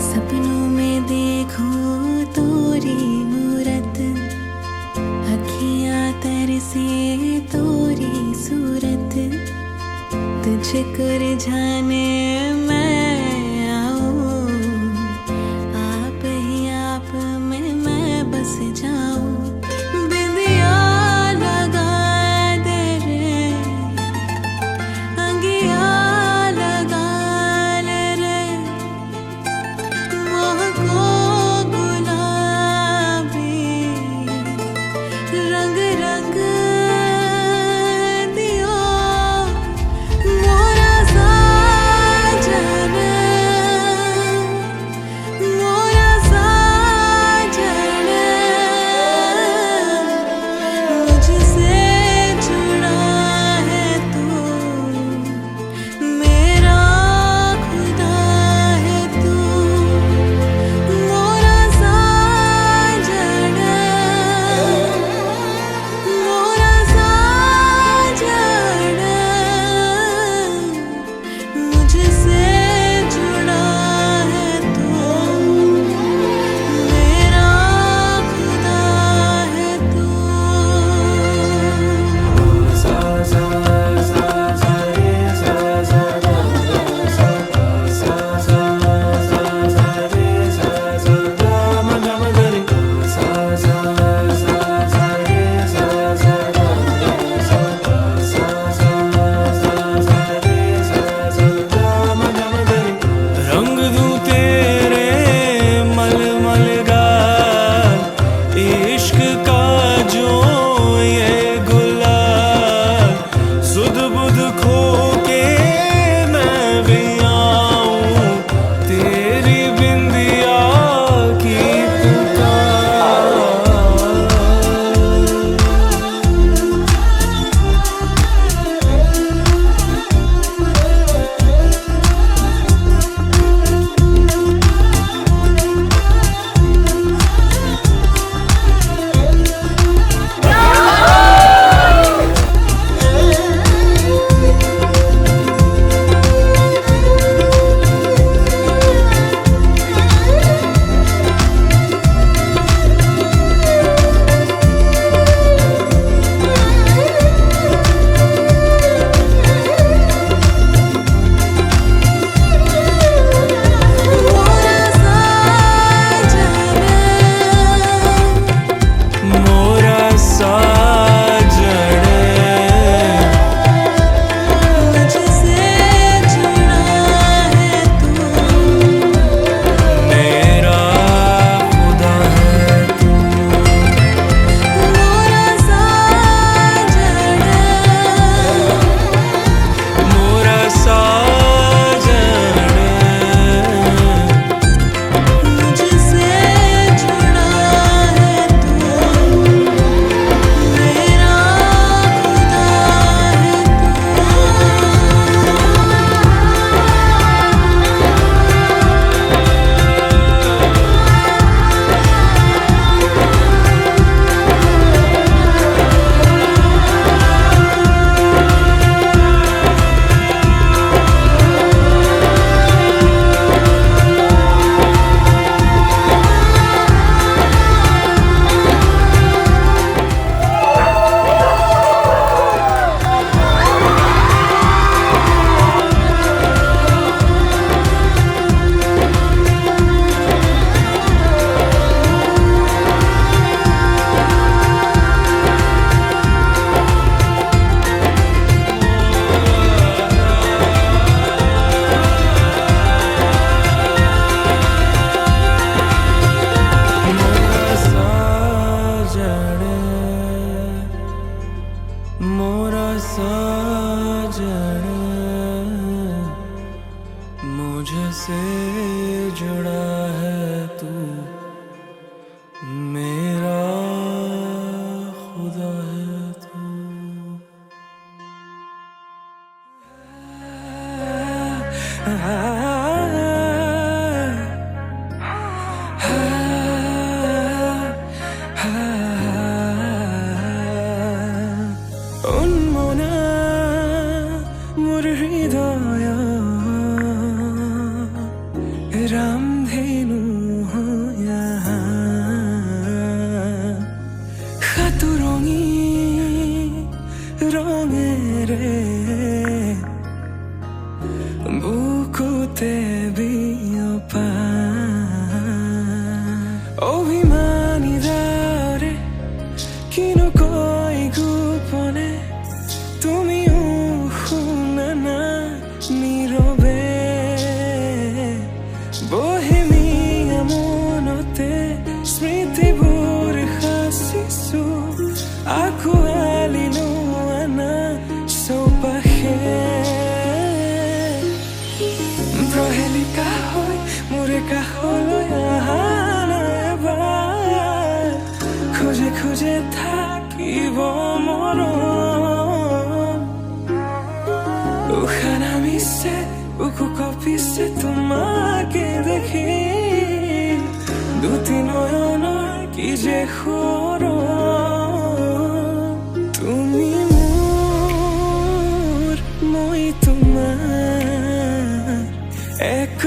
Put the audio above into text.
सपनों में देखो तोरी मूरत, अखियाँ तरसे तोरी सूरत, तुझको रिझाने मैं आऊं, आप ही आप में मैं बस जाऊं। बिंदिया लगा दे रे, अंगिया लगा ले रे, महको गुलाबी रंग रंग दियो मोरा साजन, मोरा साजन, मुझसे जुड़ा है तू, मेरा खुदा है तू, मोरा साजन, मोरा साजन, मुझसे जुड़ा है तू, मेरा खुदा है तू। रंग दूं तेरे मलमल गाल, इश्क का जो ये गुलाल, सुध बुध खो के मैं भी आऊं, तेरी बिंदिया की पुकार। मोरा साजन, मुझसे जुड़ा है तू, मेरा खुदा है तू, मोरा साजन, मोरा साजन, मुझसे जुड़ा है तू, मेरा खुदा है मोरा साजन, मुझसे जुड़ा है तू, मेरा खुदा है तू। उन्मोना मुर हृदय रामधे চকুতে বিয়পা অভিমানী দৰে কিনো কৈ গোপনে তুমিও শুনা না নীৰৱে বহেমিয়া মনতে স্মৃতিবোৰ সাঁচিছো আঁকোৱালিলো আনা চৌপাশে প্ৰহেলিকা হৈ মোৰে কাষলৈ আহা নাই এবাৰ খোজে খোজে থাকিব মৰম উশাহ নামিছে বুকু কঁপিছে তোমাকে দেখি দুটি নয়নৰ কি যে সৰম তুমি মোৰ মই তোমাৰ এক